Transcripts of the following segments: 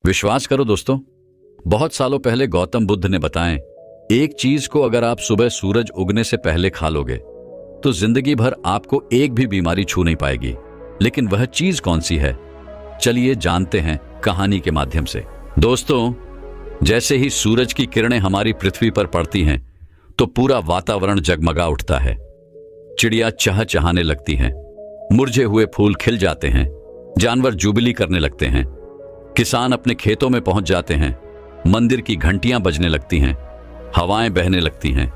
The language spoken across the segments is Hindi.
विश्वास करो दोस्तों, बहुत सालों पहले गौतम बुद्ध ने बताएं, एक चीज को अगर आप सुबह सूरज उगने से पहले खा लोगे तो जिंदगी भर आपको एक भी बीमारी छू नहीं पाएगी। लेकिन वह चीज कौन सी है? चलिए जानते हैं कहानी के माध्यम से। दोस्तों, जैसे ही सूरज की किरणें हमारी पृथ्वी पर पड़ती हैं तो पूरा वातावरण जगमगा उठता है। चिड़िया चहचहाने लगती हैं, मुरझे हुए फूल खिल जाते हैं, जानवर जुबिली करने लगते हैं, किसान अपने खेतों में पहुंच जाते हैं, मंदिर की घंटियां बजने लगती हैं, हवाएं बहने लगती हैं,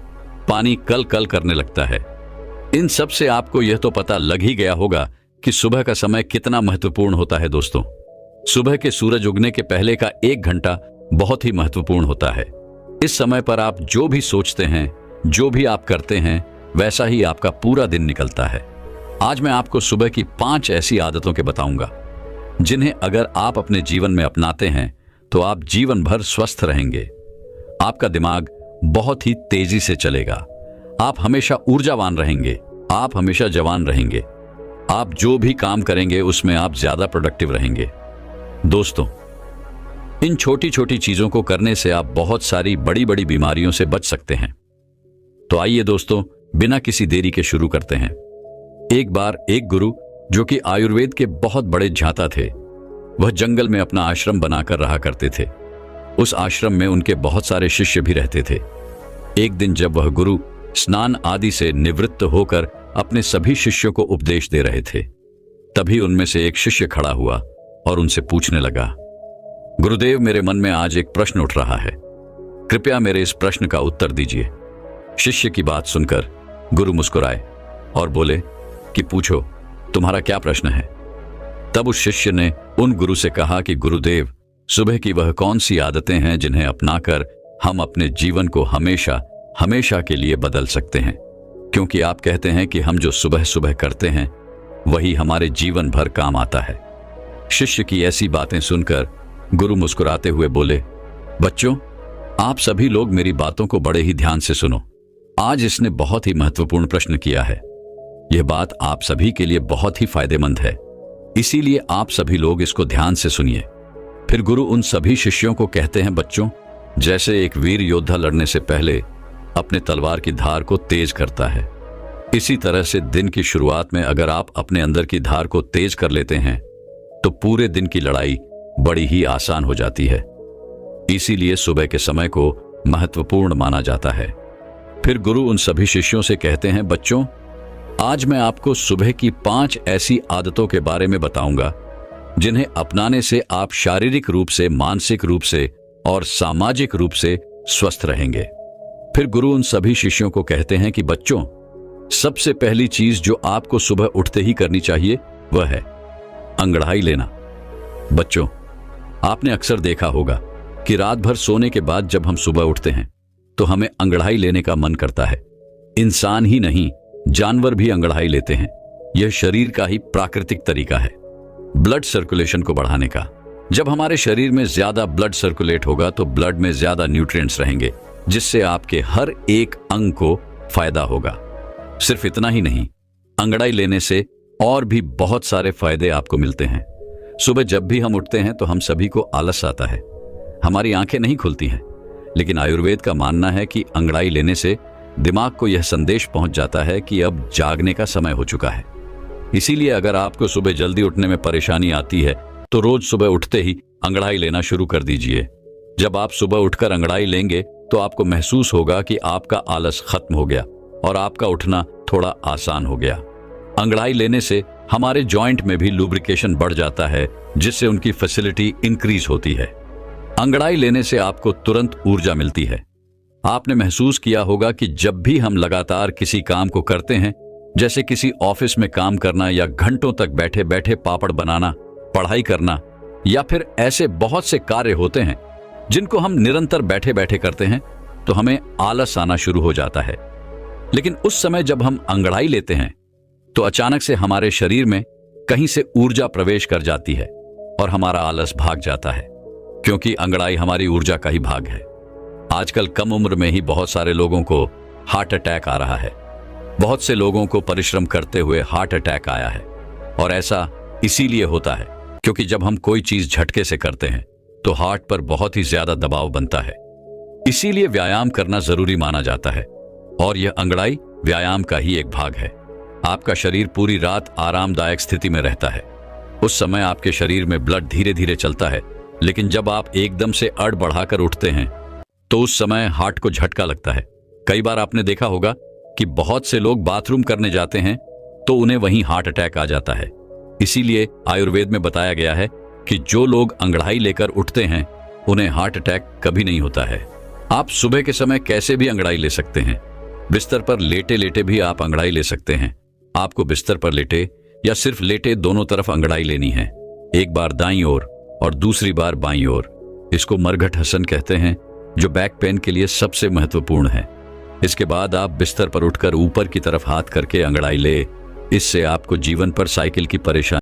पानी कल कल करने लगता है। इन सब से आपको यह तो पता लग ही गया होगा कि सुबह का समय कितना महत्वपूर्ण होता है। दोस्तों, सुबह के सूरज उगने के पहले का 1 घंटा बहुत ही महत्वपूर्ण होता है। इस समय पर आप जो भी सोचते हैं, जो भी आप करते हैं, वैसा ही आपका पूरा दिन निकलता है। आज मैं आपको सुबह की 5 ऐसी आदतों के बताऊंगा जिन्हें अगर आप अपने जीवन में अपनाते हैं तो आप जीवन भर स्वस्थ रहेंगे। आपका दिमाग बहुत ही तेजी से चलेगा, आप हमेशा ऊर्जावान रहेंगे, आप हमेशा जवान रहेंगे, आप जो भी काम करेंगे उसमें आप ज्यादा प्रोडक्टिव रहेंगे। दोस्तों, इन छोटी छोटी चीजों को करने से आप बहुत सारी बड़ी बड़ी बीमारियों से बच सकते हैं। तो आइए दोस्तों, बिना किसी देरी के शुरू करते हैं। एक बार एक गुरु, जो कि आयुर्वेद के बहुत बड़े झांता थे, वह जंगल में अपना आश्रम बनाकर रहा करते थे। उस आश्रम में उनके बहुत सारे शिष्य भी रहते थे। एक दिन जब वह गुरु स्नान आदि से निवृत्त होकर अपने सभी शिष्यों को उपदेश दे रहे थे, तभी उनमें से एक शिष्य खड़ा हुआ और उनसे पूछने लगा, गुरुदेव, मेरे मन में आज एक प्रश्न उठ रहा है, कृपया मेरे इस प्रश्न का उत्तर दीजिए। शिष्य की बात सुनकर गुरु मुस्कुराए और बोले कि पूछो, तुम्हारा क्या प्रश्न है? तब उस शिष्य ने उन गुरु से कहा कि गुरुदेव, सुबह की वह कौन सी आदतें हैं जिन्हें अपनाकर हम अपने जीवन को हमेशा हमेशा के लिए बदल सकते हैं? क्योंकि आप कहते हैं कि हम जो सुबह सुबह करते हैं वही हमारे जीवन भर काम आता है। शिष्य की ऐसी बातें सुनकर गुरु मुस्कुराते हुए बोले, बच्चों, आप सभी लोग मेरी बातों को बड़े ही ध्यान से सुनो। आज इसने बहुत ही महत्वपूर्ण प्रश्न किया है। यह बात आप सभी के लिए बहुत ही फायदेमंद है, इसीलिए आप सभी लोग इसको ध्यान से सुनिए। फिर गुरु उन सभी शिष्यों को कहते हैं, बच्चों, जैसे एक वीर योद्धा लड़ने से पहले अपने तलवार की धार को तेज करता है, इसी तरह से दिन की शुरुआत में अगर आप अपने अंदर की धार को तेज कर लेते हैं तो पूरे दिन की लड़ाई बड़ी ही आसान हो जाती है। इसीलिए सुबह के समय को महत्वपूर्ण माना जाता है। फिर गुरु उन सभी शिष्यों से कहते हैं, बच्चों, आज मैं आपको सुबह की 5 ऐसी आदतों के बारे में बताऊंगा जिन्हें अपनाने से आप शारीरिक रूप से, मानसिक रूप से और सामाजिक रूप से स्वस्थ रहेंगे। फिर गुरु उन सभी शिष्यों को कहते हैं कि बच्चों, सबसे पहली चीज जो आपको सुबह उठते ही करनी चाहिए वह है अंगड़ाई लेना। बच्चों, आपने अक्सर देखा होगा कि रात भर सोने के बाद जब हम सुबह उठते हैं तो हमें अंगड़ाई लेने का मन करता है। इंसान ही नहीं, जानवर भी अंगड़ाई लेते हैं। यह शरीर का ही प्राकृतिक तरीका है ब्लड सर्कुलेशन को बढ़ाने का। जब हमारे शरीर में ज्यादा ब्लड सर्कुलेट होगा तो ब्लड में ज्यादा न्यूट्रिएंट्स रहेंगे, जिससे आपके हर एक अंग को फायदा होगा। सिर्फ इतना ही नहीं, अंगड़ाई लेने से और भी बहुत सारे फायदे आपको मिलते हैं। सुबह जब भी हम उठते हैं तो हम सभी को आलस आता है, हमारी आंखें नहीं खुलती हैं, लेकिन आयुर्वेद का मानना है कि अंगड़ाई लेने से दिमाग को यह संदेश पहुंच जाता है कि अब जागने का समय हो चुका है। इसीलिए अगर आपको सुबह जल्दी उठने में परेशानी आती है तो रोज सुबह उठते ही अंगड़ाई लेना शुरू कर दीजिए। जब आप सुबह उठकर अंगड़ाई लेंगे तो आपको महसूस होगा कि आपका आलस खत्म हो गया और आपका उठना थोड़ा आसान हो गया। अंगड़ाई लेने से हमारे जॉइंट में भी लुब्रिकेशन बढ़ जाता है, जिससे उनकी फैसिलिटी इंक्रीज होती है। अंगड़ाई लेने से आपको तुरंत ऊर्जा मिलती है। आपने महसूस किया होगा कि जब भी हम लगातार किसी काम को करते हैं, जैसे किसी ऑफिस में काम करना या घंटों तक बैठे बैठे पापड़ बनाना, पढ़ाई करना, या फिर ऐसे बहुत से कार्य होते हैं जिनको हम निरंतर बैठे बैठे करते हैं, तो हमें आलस आना शुरू हो जाता है। लेकिन उस समय जब हम अंगड़ाई लेते हैं तो अचानक से हमारे शरीर में कहीं से ऊर्जा प्रवेश कर जाती है और हमारा आलस भाग जाता है, क्योंकि अंगड़ाई हमारी ऊर्जा का ही भाग है। आजकल कम उम्र में ही बहुत सारे लोगों को हार्ट अटैक आ रहा है। बहुत से लोगों को परिश्रम करते हुए हार्ट अटैक आया है, और ऐसा इसीलिए होता है क्योंकि जब हम कोई चीज झटके से करते हैं तो हार्ट पर बहुत ही ज्यादा दबाव बनता है। इसीलिए व्यायाम करना जरूरी माना जाता है और यह अंगड़ाई व्यायाम का ही एक भाग है। आपका शरीर पूरी रात आरामदायक स्थिति में रहता है। उस समय आपके शरीर में ब्लड धीरे धीरे चलता है, लेकिन जब आप एकदम से अड़ बढ़ाकर उठते हैं तो उस समय हार्ट को झटका लगता है। कई बार आपने देखा होगा कि बहुत से लोग बाथरूम करने जाते हैं तो उन्हें वहीं हार्ट अटैक आ जाता है। इसीलिए आयुर्वेद में बताया गया है कि जो लोग अंगड़ाई लेकर उठते हैं उन्हें हार्ट अटैक कभी नहीं होता है। आप सुबह के समय कैसे भी अंगड़ाई ले सकते हैं। बिस्तर पर लेटे लेटे भी आप अंगड़ाई ले सकते हैं। आपको बिस्तर पर लेटे या सिर्फ लेटे दोनों तरफ अंगड़ाई लेनी है, एक बार दाईं ओर और दूसरी बार बाईं ओर। इसको मरघट हसन कहते हैं, जो बैक पेन के लिए सबसे महत्वपूर्ण है। इसके बाद आप बिस्तर पर उठकर ऊपर की तरफ हाथ करके अंगड़ाई ले। इससे आपको जीवन पर साइकिल की परेशानी